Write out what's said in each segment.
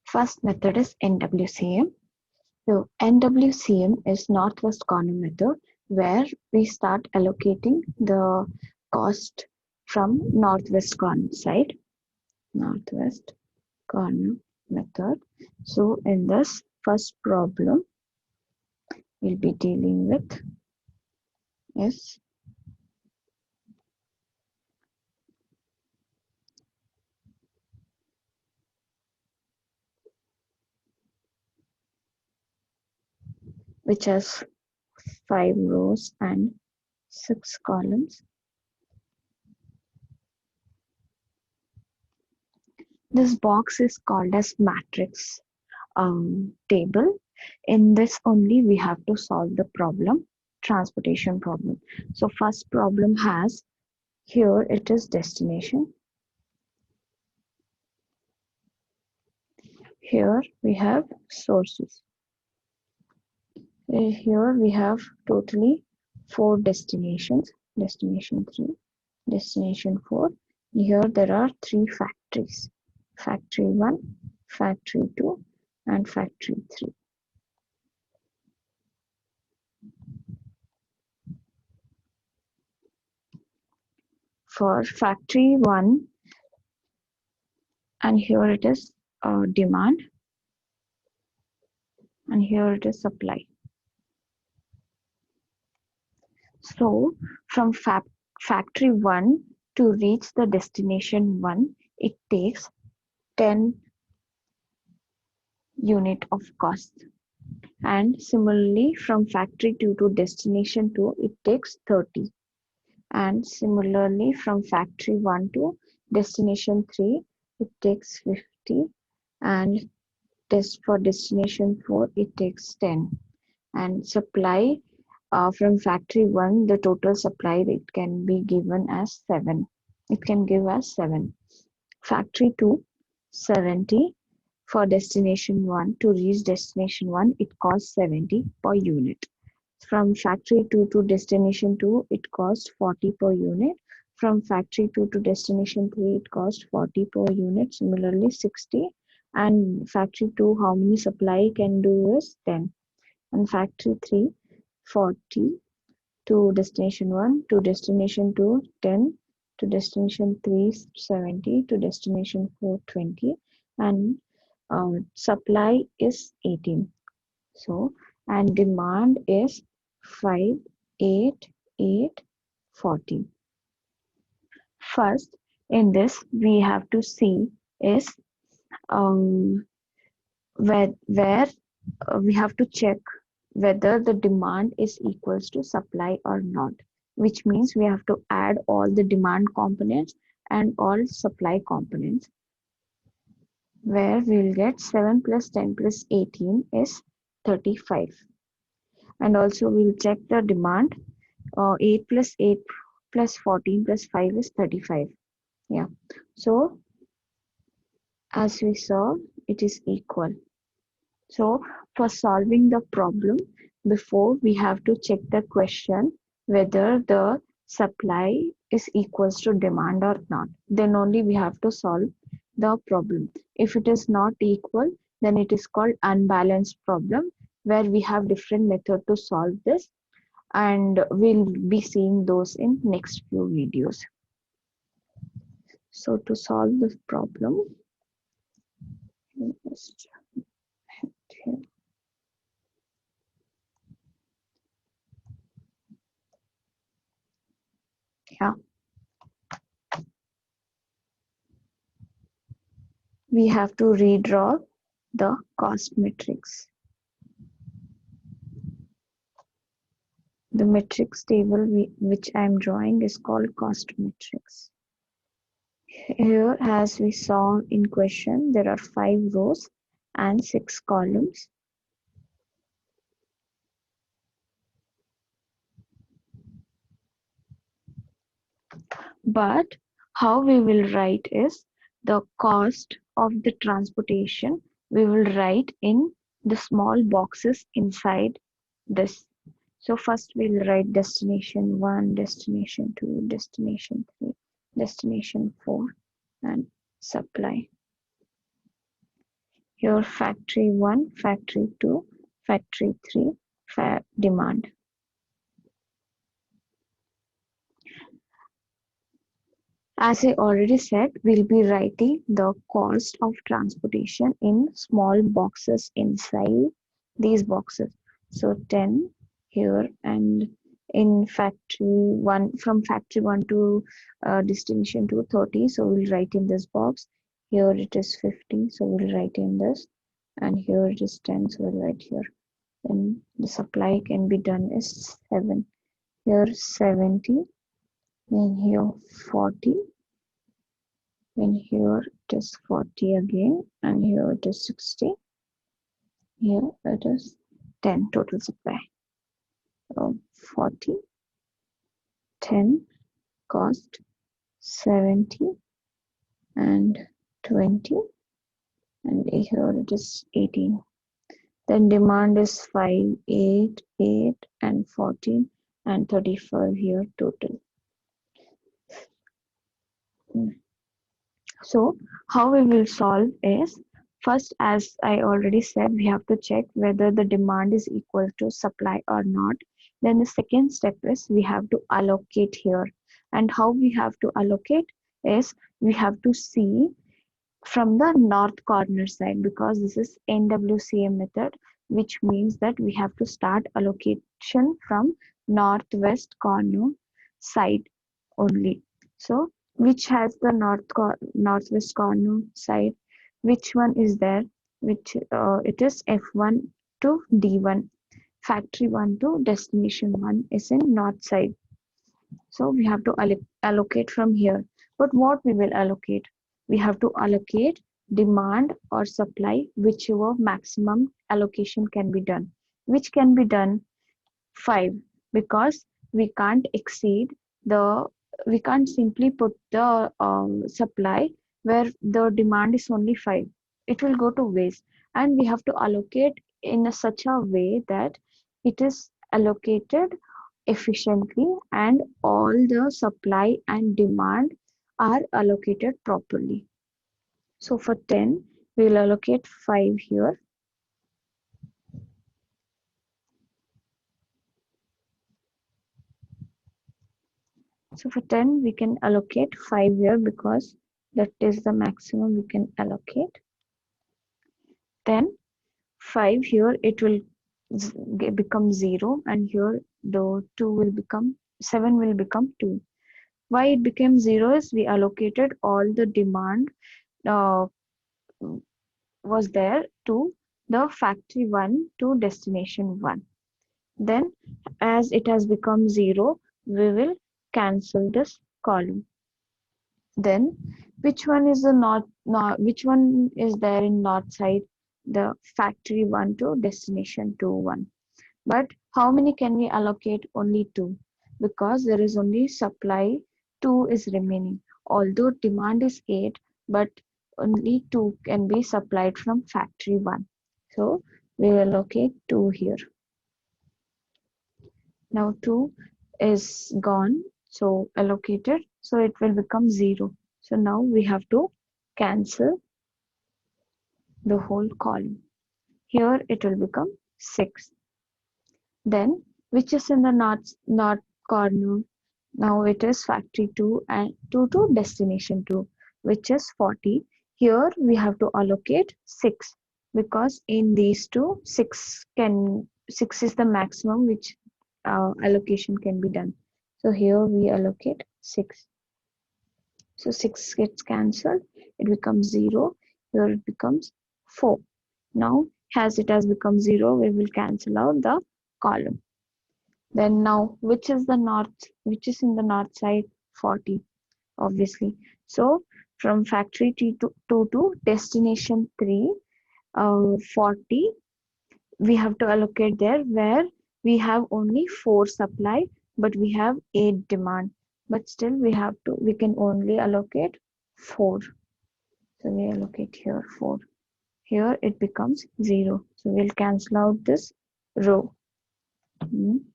First method is NWCM. So NWCM is northwest corner method, where we start allocating the cost from northwest corner side. Northwest corner method. So in this first problem we'll be dealing with is which has 5 rows and 6 columns. This box is called as matrix table. In this only we have to solve the problem, transportation problem. So first problem has, here it is destination. Here we have sources. Here we have totally 4 destinations. Destination 3, destination 4. Here there are 3 factories. Factory 1, factory 2 and factory 3. For factory 1, and here it is demand, and here it is supply. So from factory 1 to reach the destination 1, it takes 10 unit of cost. And similarly from factory 2 to destination 2, it takes 30. And similarly from factory 1 to destination 3, it takes 50. And for destination 4, it takes 10. And supply from factory 1, the total supply, it can be given as 7. It can give us 7. Factory 2, 70. For destination 1, to reach destination 1, it costs 70 per unit. From factory 2 to destination 2, it costs 40 per unit. From factory 2 to destination 3, it costs 40 per unit. Similarly, 60. And factory 2, how many supply can do is 10. And factory 3, 40 to destination 1, to destination 2, 10, to destination 3, 70, to destination 4, 20. And supply is 18. So, and demand is 5, 8, 8, 40. First, in this, we have to see is where we have to check whether the demand is equals to supply or not, which means we have to add all the demand components and all supply components, where we'll get 7 plus 10 plus 18 is 35. And also we'll check the demand. 8 plus 8 plus 14 plus 5 is 35. Yeah. So as we saw, it is equal. So for solving the problem, before we have to check the question whether the supply is equals to demand or not. Then only we have to solve the problem. If it is not equal, then it is called unbalanced problem, where we have different method to solve this, and we'll be seeing those in next few videos. So to solve this problem, just here. Yeah, we have to redraw the cost matrix. The matrix table which I am drawing is called cost matrix. Here, as we saw in question, there are 5 rows and 6 columns. But how we will write is the cost of the transportation we will write in the small boxes inside this. So first we'll write destination 1, destination 2, destination 3, destination 4 and supply. Here factory 1, factory 2, factory 3, demand. As I already said, we'll be writing the cost of transportation in small boxes inside these boxes. So 10 here, and in factory 1, from factory 1 to destination to 30. So we'll write in this box. Here it is 50. So we'll write in this. And here it is 10. So we'll write here. Then the supply can be done is 7. Here 70. Then here 40. Then here it is 40 again, and here it is 60. Here it is 10 total supply. So 40, 10, cost 70, and 20, and here it is 18. Then demand is 5, 8, 8, and 14, and 35 here total. So how we will solve is, first, as I already said, we have to check whether the demand is equal to supply or not. Then the second step is we have to allocate here. And how we have to allocate is we have to see from the north corner side, because this is NWCM method, which means that we have to start allocation from northwest corner side only. So which has the northwest corner side? Which one is there? Which it is F1 to D1. Factory 1 to destination 1 is in north side. So we have to allocate from here. But what we will allocate? We have to allocate demand or supply, whichever maximum allocation can be done. Which can be done? 5, because we can't exceed the, we can't simply put the supply where the demand is only 5. It will go to waste, and we have to allocate in such a way that it is allocated efficiently and all the supply and demand are allocated properly. So for 10, we will allocate 5 here. So for 10, we can allocate 5 here because that is the maximum we can allocate. Then 5 here, it will become 0, and here the 2 will become, 7 will become 2. Why it became 0 is we allocated all the demand was there to the factory 1 to destination 1. Then as it has become 0, we will cancel this column. Then which one is the which one is there in north side? The factory 1 to destination 2 1. But how many can we allocate? Only 2, because there is only supply 2 is remaining. Although demand is 8, but only 2 can be supplied from factory 1. So we will allocate 2 here. Now 2 is gone, so allocated, so it will become 0. So now we have to cancel the whole column. Here it will become 6. Then which is in the north corner? Now it is factory 2 and 2 to destination 2, which is 40. Here we have to allocate 6, because in these two 6 is the maximum which allocation can be done. So here we allocate 6. So 6 gets cancelled, it becomes 0. Here it becomes 4. Now as it has become 0, we will cancel out the column. Then now which is in the north side? 40, obviously. So from factory 2 to destination 3, 40 we have to allocate there, where we have only 4 supply but we have 8 demand, but still we can only allocate 4. So we allocate here 4. Here it becomes 0, so we'll cancel out this row.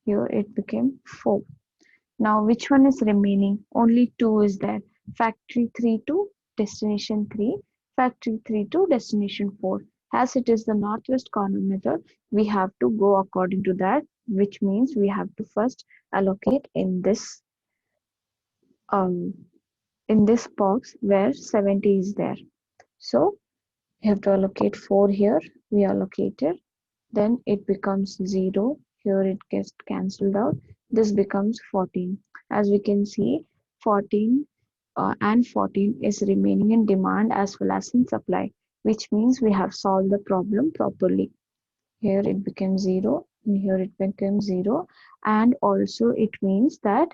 Here it became 4. Now which one is remaining? Only 2 is there. Factory 3 to destination 3, factory 3 to destination 4. As it is the northwest corner method, we have to go according to that, which means we have to first allocate um, in this box where 70 is there. So we have to allocate 4 here. We allocated. Then it becomes 0. Here it gets cancelled out. This becomes 14. As we can see, 14 and 14 is remaining in demand as well as in supply, which means we have solved the problem properly. Here it becomes 0 and here it becomes 0, and also it means that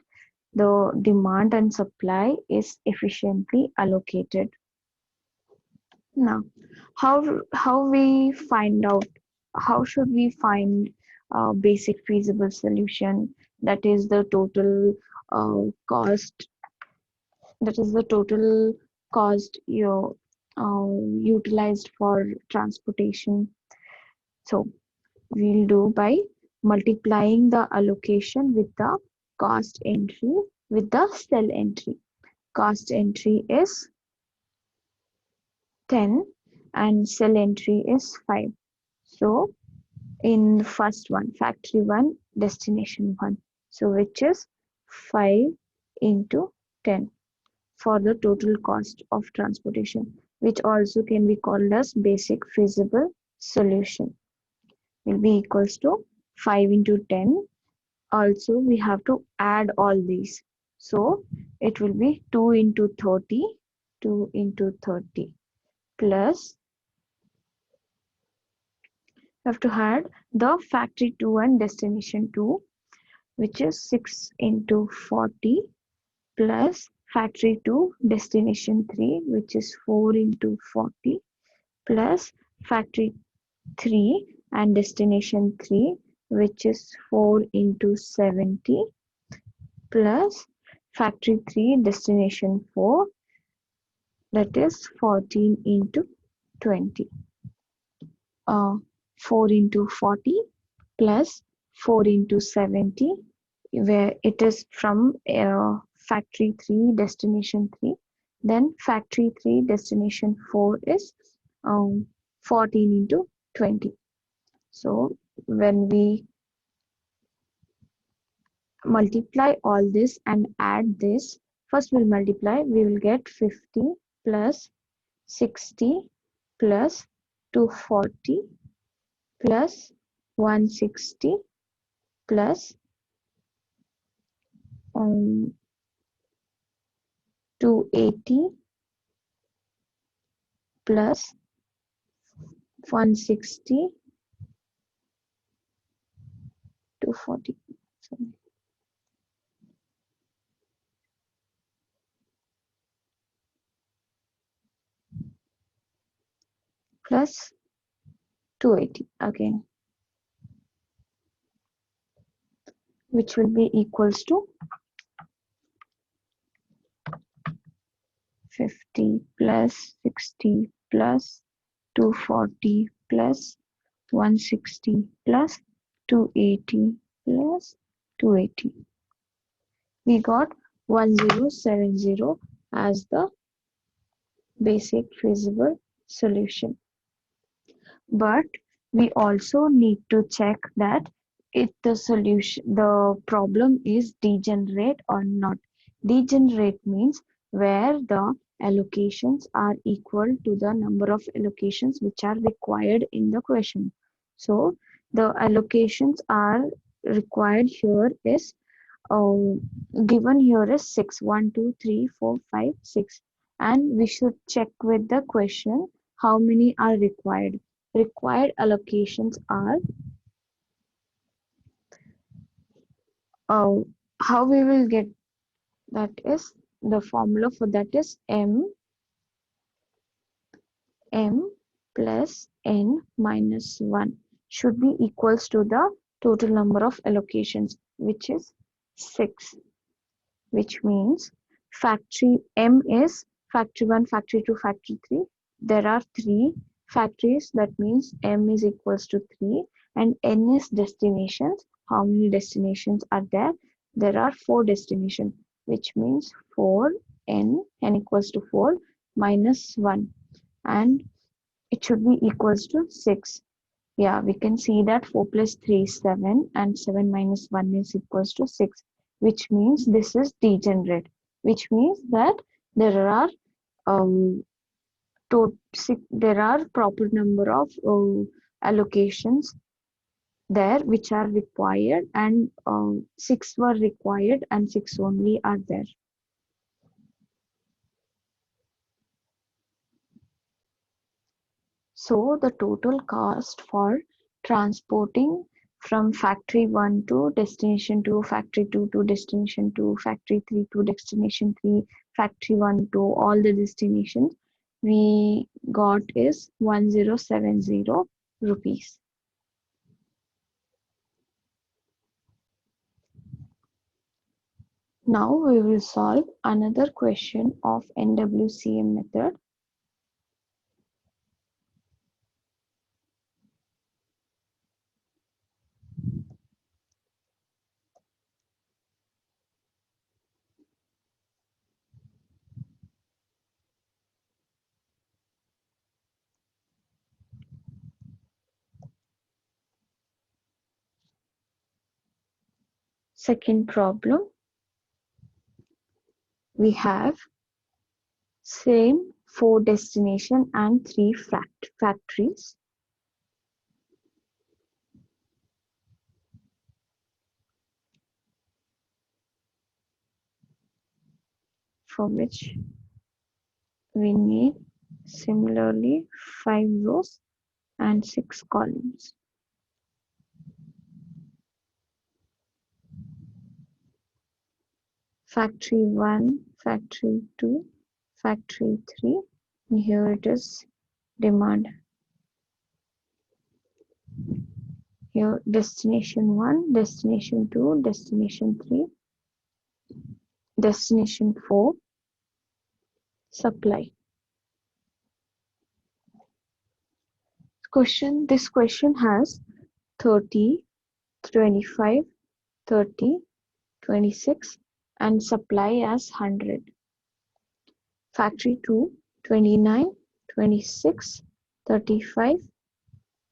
the demand and supply is efficiently allocated. Now, how we find out, how should we find a basic feasible solution, that is the total cost, that is the total cost utilized for transportation. So we'll do by multiplying the allocation with the cost entry with the cell entry. Cost entry is 10 and cell entry is 5. So in the first one, factory 1, destination 1. So which is 5 into 10 for the total cost of transportation, which also can be called as basic feasible solution, will be equals to 5 into 10. Also, we have to add all these. So it will be 2 into 30, 2 into 30 plus, we have to add the factory 2 and destination 2, which is 6 into 40 plus factory 2 destination 3, which is 4 into 40 plus factory 3 and destination 3, which is 4 into 70 plus factory 3 destination 4, that is 14 into 20. 4 into 40 plus 4 into 70, where it is from factory 3 destination 3, then factory 3 destination 4 is 14 into 20. So when we multiply all this and add this, first we'll multiply, we will get 50 plus 60 plus 240 plus 160 plus 280 plus 160, 240, sorry, plus 280 again, which will be equals to 50 plus 60 plus 240 plus 160 plus 280 plus 280. We got 1070 as the basic feasible solution. But we also need to check that if the problem is degenerate or not. Degenerate means where the allocations are equal to the number of allocations which are required in the question. So the allocations are required here is given here is 6, 1, 2, 3, 4, 5, 6, and we should check with the question how many are required. Required allocations are, uh, how we will get that is, the formula for that is m plus n minus 1 should be equals to the total number of allocations, which is 6, which means factory M is factory 1, factory 2, factory 3. There are 3 factories, that means M is equals to 3, and N is destinations. How many destinations are there? There are 4 destinations, which means 4 N equals to 4 minus 1. And it should be equals to 6. Yeah, we can see that 4 plus 3 is 7 and 7 minus 1 is equals to 6, which means this is degenerate, which means that there are um, there are proper number of allocations there which are required, and 6 were required and 6 only are there. So the total cost for transporting from factory 1 to destination 2, factory 2 to destination 2, factory 3 to destination 3, factory 1 to all the destinations we got is 1070 rupees. Now we will solve another question of NWCM method. Second problem, we have same 4 destination and 3 factories. For which we need similarly 5 rows and 6 columns. Factory 1, factory 2, factory 3. Here it is demand. Here destination 1, destination 2, destination 3, destination 4, supply. This question has 30, 25, 30, 26 and supply as 100. Factory 2, 29, 26, 35,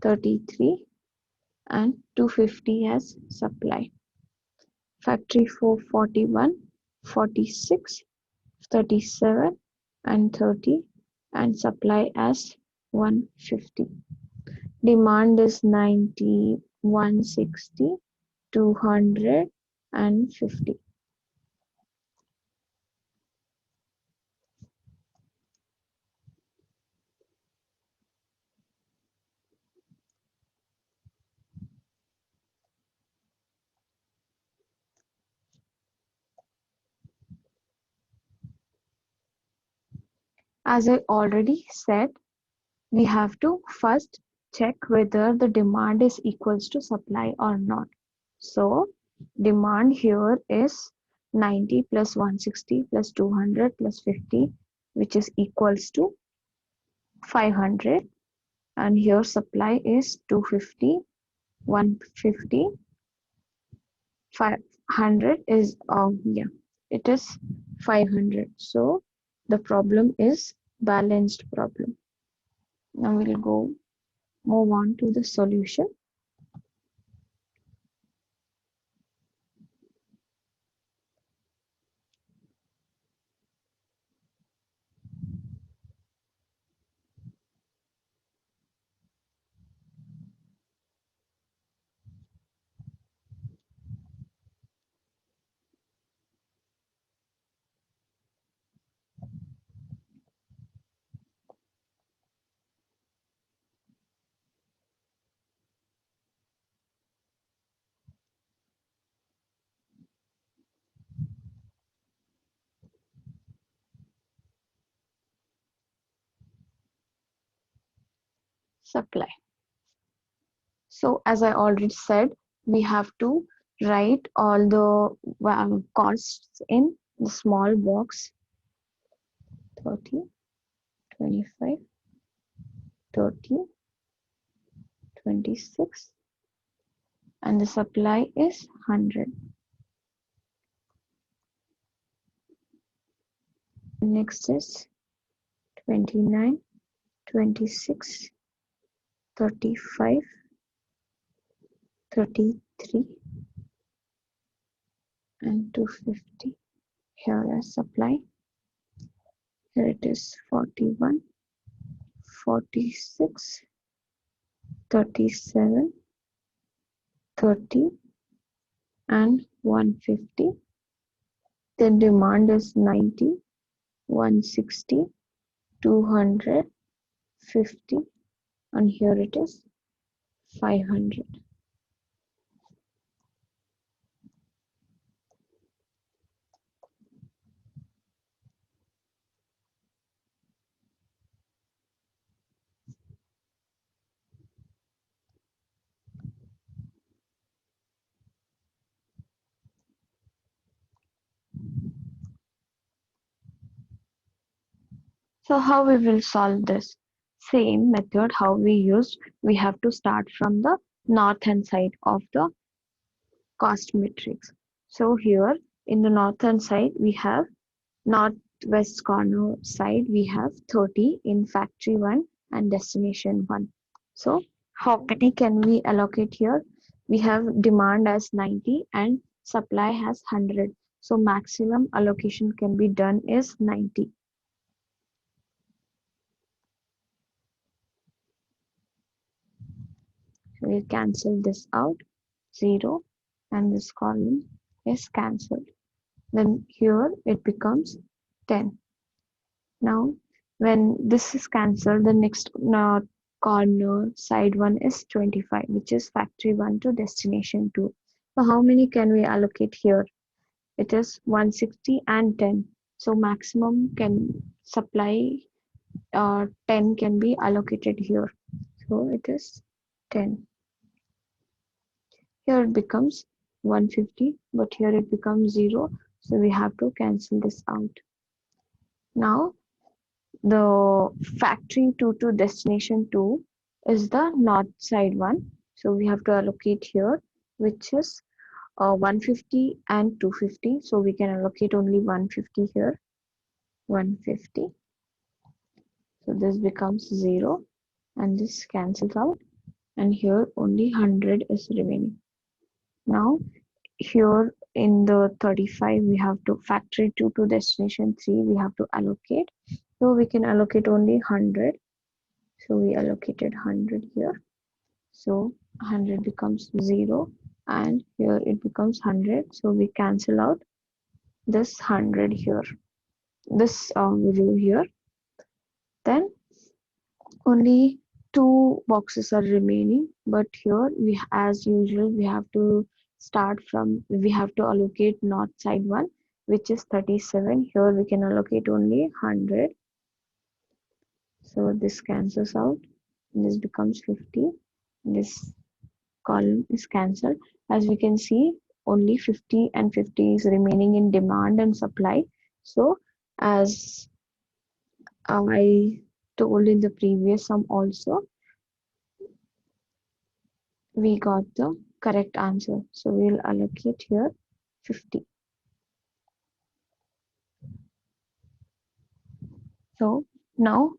33 and 250 as supply. Factory 4, 41, 46, 37 and 30 and supply as 150. Demand is 90, 160, 200 and 50. As I already said, we have to first check whether the demand is equals to supply or not. So demand here is 90 plus 160 plus 200 plus 50, which is equals to 500, and here supply is 250, 150, 500 is it is 500. So the problem is balanced problem. Now we'll move on to the solution. Supply. So as I already said, we have to write all the costs in the small box. 30, 25, 30, 26 and the supply is 100. Next is 29, 26 35, 33, and 250. Here is supply. Here it is 41, 46, 37, 30, and 150. Then demand is 90, 160, 250, and here it is 500. So how we will solve this? Same method how we used. We have to start from the north hand side of the cost matrix. So here in the northern side we have northwest corner side we have 30 in factory 1 and destination 1. So how many can we allocate here? We have demand as 90 and supply has 100. So maximum allocation can be done is 90. So we cancel this out, 0, and this column is cancelled. Then here it becomes 10. Now when this is cancelled, the next corner side one is 25, which is factory 1 to destination 2. So how many can we allocate here? It is 160 and 10. So maximum can supply 10 can be allocated here. So it is 10. Here it becomes 150, but here it becomes 0. So we have to cancel this out. Now the factory 2 to destination 2 is the north side one. So we have to allocate here, which is 150 and 250. So we can allocate only 150 here, 150. So this becomes 0 and this cancels out. And here only 100 is remaining. Now here in the 35 we have to factory 2 to destination 3 we have to allocate. So we can allocate only 100. So we allocated 100 here. So 100 becomes 0 and here it becomes 100. So we cancel out this 100 here, this row here. Then only 2 boxes are remaining, but here we, as usual, we have to we have to allocate north side one, which is 37. Here we can allocate only 100. So this cancels out. This becomes 50. This column is cancelled. As we can see, only 50 and 50 is remaining in demand and supply. So as I told in the previous sum also, we got the correct answer. So we'll allocate here 50. So now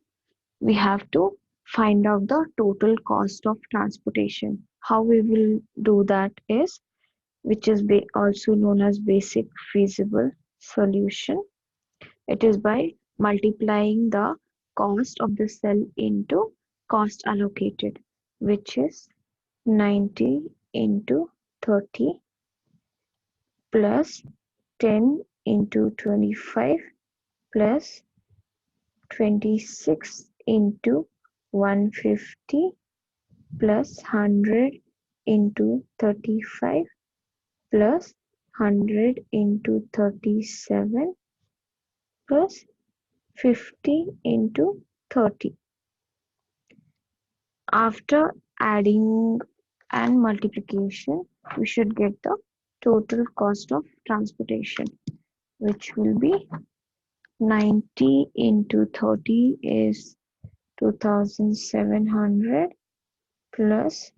we have to find out the total cost of transportation. How we will do that is, which is also known as basic feasible solution. It is by multiplying the cost of the cell into cost allocated, which is 90 into 30 plus 10 into 25 plus 26 into 150 plus 100 into 35 plus 100 into 37 plus 50 into 30. After adding and multiplication, we should get the total cost of transportation, which will be 90 into 30 is 2700 plus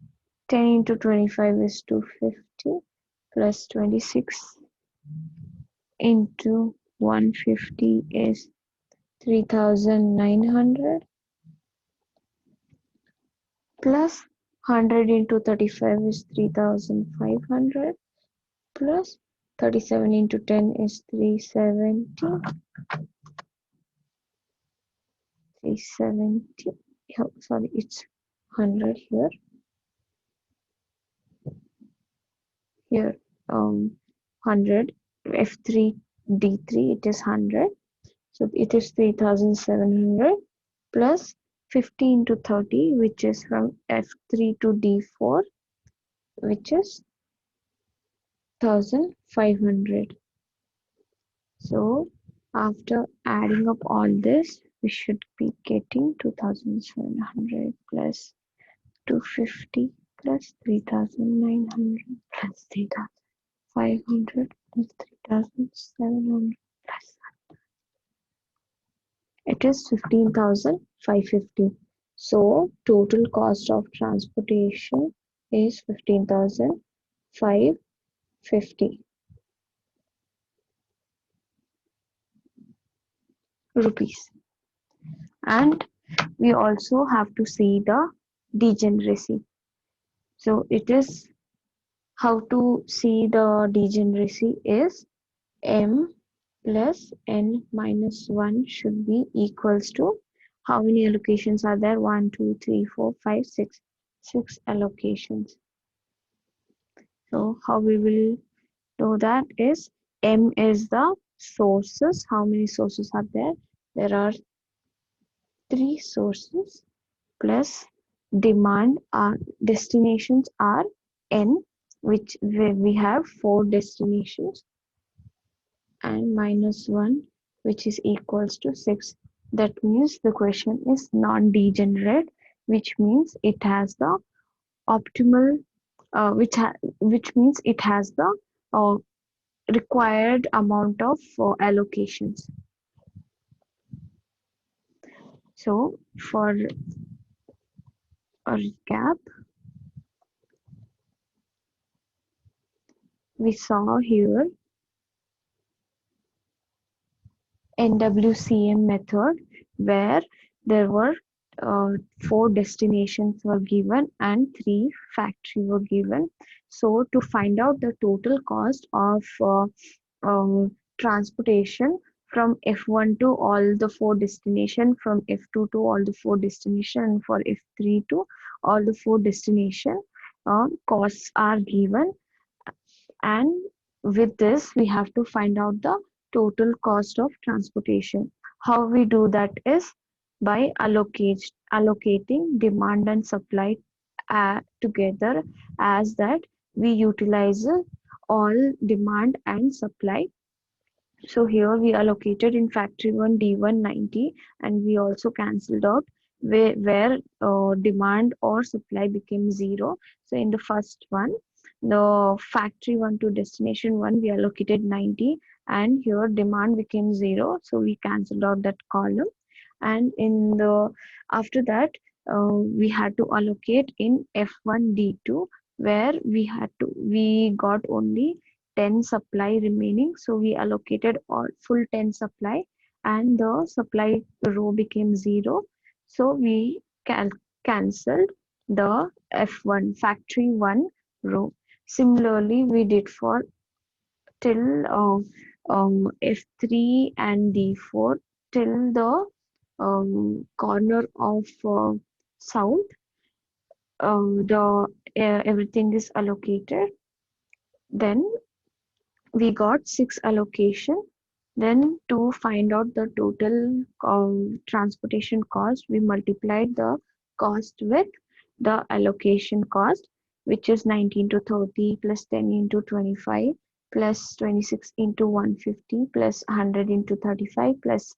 10 into 25 is 250 plus 26 into 150 is 3900 plus 100 into 35 is 3500 plus 37 into 10 is 370. Oh, sorry, it's 100 here. Here, 100 F3 D3, it is 100. So it is 3700 plus 50 into 30, which is from F3 to D4, which is 1500. So after adding up all this, we should be getting 2700 plus 250 plus 3900 plus 3500 plus 3700 plus it is 15,550. So total cost of transportation is 15,550 rupees. And we also have to see the degeneracy. So it is how to see the degeneracy is m plus n minus 1 should be equals to how many allocations are there? 1, 2, 3, 4, 5, 6. 6 allocations. So how we will do that is m is the sources. How many sources are there? There are 3 sources plus demand destinations are n, which we have 4 destinations, and minus 1, which is equals to 6. That means the question is non-degenerate, which means it has the optimal, which means it has the uh, required amount of allocations. So for a recap, we saw here NWCM method where there were 4 destinations were given and 3 factory were given. So to find out the total cost of transportation from F1 to all the 4 destination, from F2 to all the 4 destination, for F3 to all the 4 destination, costs are given, and with this we have to find out the total cost of transportation. How we do that is by allocating demand and supply together, as that we utilize all demand and supply. So here we allocated in factory 1 D1 90, and we also cancelled out where demand or supply became 0. So in the first one, the factory 1 to destination 1, we allocated 90, and here demand became 0. So we cancelled out that column. And in the after that, we had to allocate in F1 D2, where we got only 10 supply remaining, so we allocated all full 10 supply, and the supply row became 0, so we cancelled the F1 factory 1 row. Similarly we did for till F3 and D4 till the corner of south. The everything is allocated. Then we got 6 allocation. Then to find out the total transportation cost, we multiplied the cost with the allocation cost, which is 19 to 30 plus 10 into 25 plus 26 into 150 plus 100 into 35 plus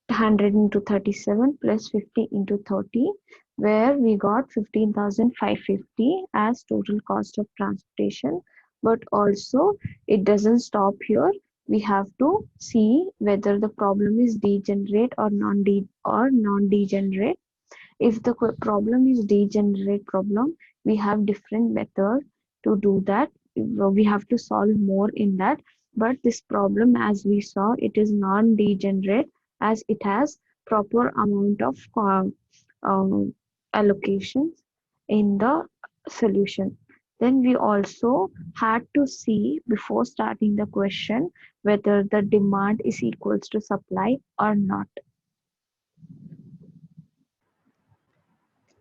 100 into 37 plus 50 into 30, where we got 15,550 as total cost of transportation. But also it doesn't stop here. We have to see whether the problem is degenerate or non-degenerate. If the problem is degenerate problem, we have different method to do that. We have to solve more in that. But this problem, as we saw, it is non-degenerate, as it has proper amount of allocations. in the solution. Then we also had to see before starting the question whether the demand is equals to supply or not.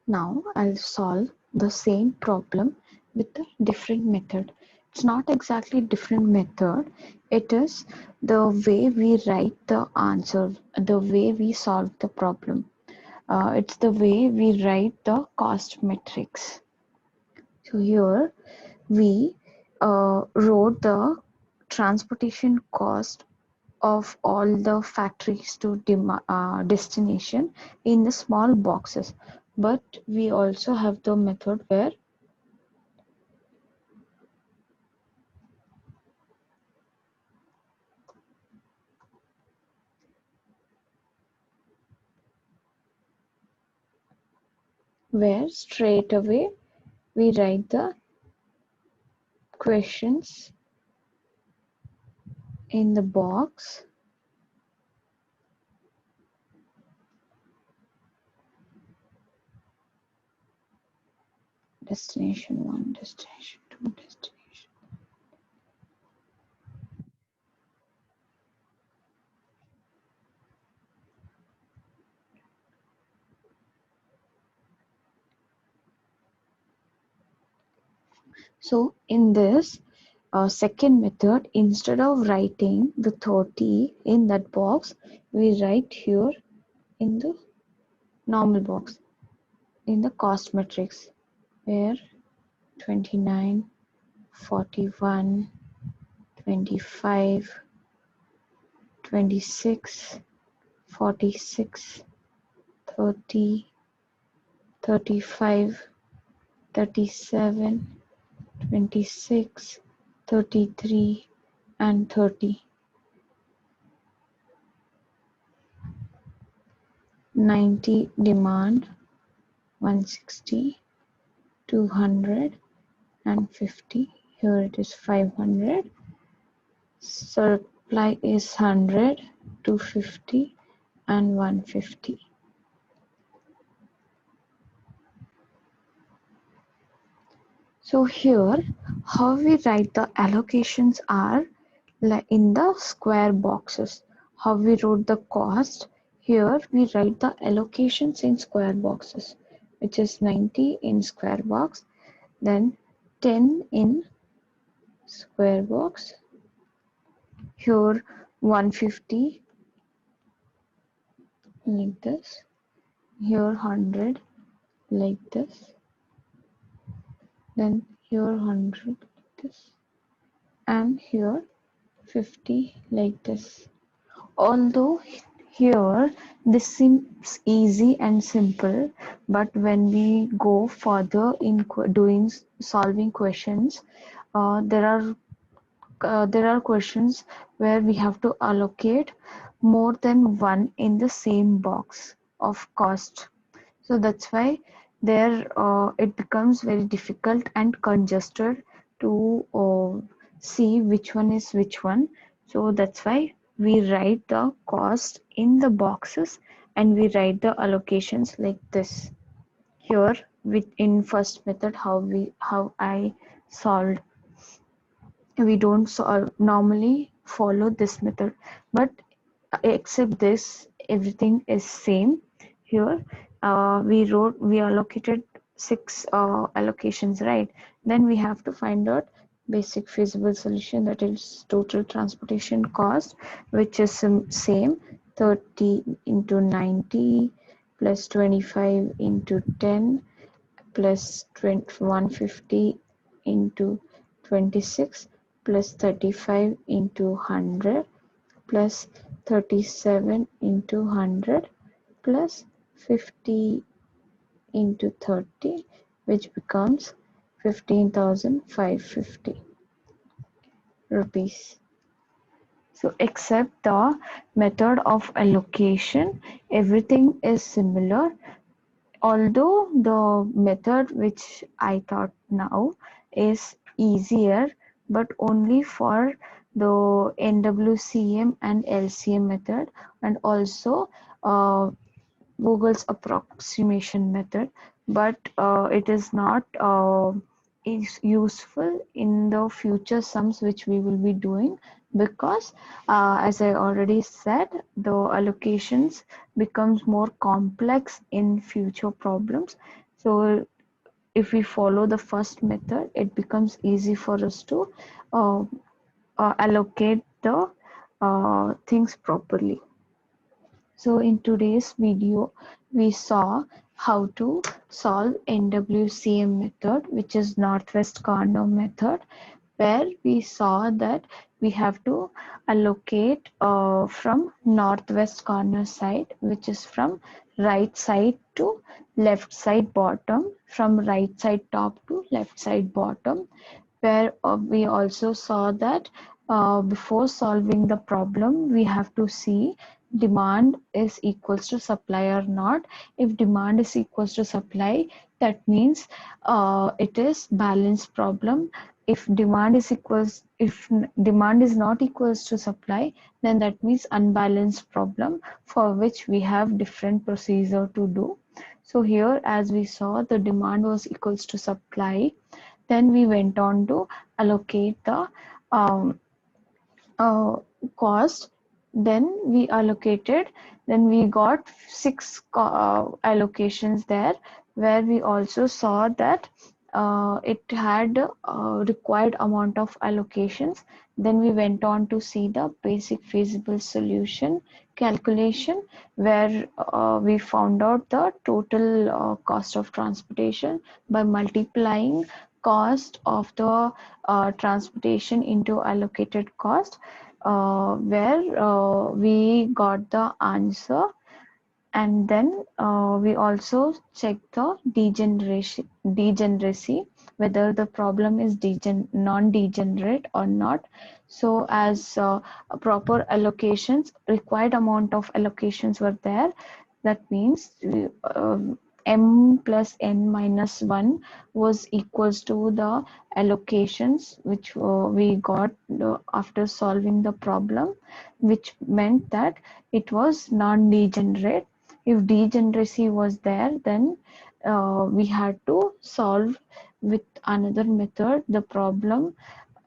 Now I'll solve the same problem with a different method. It's not exactly different method, it is the way we write the answer, the way we solve the problem. It's the way we write the cost matrix. So here we wrote the transportation cost of all the factories to destination in the small boxes, but we also have the method where straight away we write the questions in the box destination 1, destination 2, destination. So in this second method, instead of writing the 30 in that box, we write here in the normal box in the cost matrix where 29, 41, 25, 26, 46, 30, 35, 37, 26, 33, and 30. 90 demand, 160, 200, and 50. Here it is 500. Supply is 100, 250, and 150. So here, how we write the allocations are in the square boxes. How we wrote the cost, here we write the allocations in square boxes, which is 90 in square box, then 10 in square box, here 150 like this, here 100 like this, then here 100 like this, and here 50 like this. Although here this seems easy and simple, but when we go further in solving questions, there are questions where we have to allocate more than one in the same box of cost. So that's why there it becomes very difficult and congested to see which one is which one. So that's why we write the cost in the boxes and we write the allocations like this. Here with in first method how I solved, we don't normally follow this method, but except this everything is same. Here we allocated 6 allocations, right? Then we have to find out basic feasible solution, that is total transportation cost, which is same 30 into 90 plus 25 into 10 plus 150 into 26 plus 35 into 100 plus 37 into 100 plus 50 into 30, which becomes 15,550 rupees. So except the method of allocation, everything is similar. Although the method which I thought now is easier, but only for the NWCM and LCM method, and also Google's approximation method, but it is not is useful in the future sums which we will be doing, because as I already said, the allocations becomes more complex in future problems. So if we follow the first method, it becomes easy for us to uh, allocate the things properly. So in today's video, we saw how to solve NWCM method, which is Northwest Corner method, where we saw that we have to allocate from northwest corner side, which is from right side to left side bottom, from right side top to left side bottom, where we also saw that before solving the problem, we have to see demand is equals to supply or not. If demand is equals to supply, that means it is balanced problem. If demand is not equals to supply, then that means unbalanced problem, for which we have different procedure to do. So here, as we saw, the demand was equals to supply. Then we went on to allocate the um, uh, cost. Then we allocated, then we got six allocations there, where we also saw that it had required amount of allocations. Then we went on to see the basic feasible solution calculation, where we found out the total cost of transportation by multiplying cost of the transportation into allocated cost, where we got the answer. And then we also check the degeneracy, whether the problem is non-degenerate or not. So as proper allocations, required amount of allocations were there, that means m plus n minus 1 was equals to the allocations which we got after solving the problem, which meant that it was non-degenerate. If degeneracy was there, then we had to solve with another method. The problem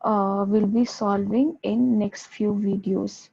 will be solving in next few videos.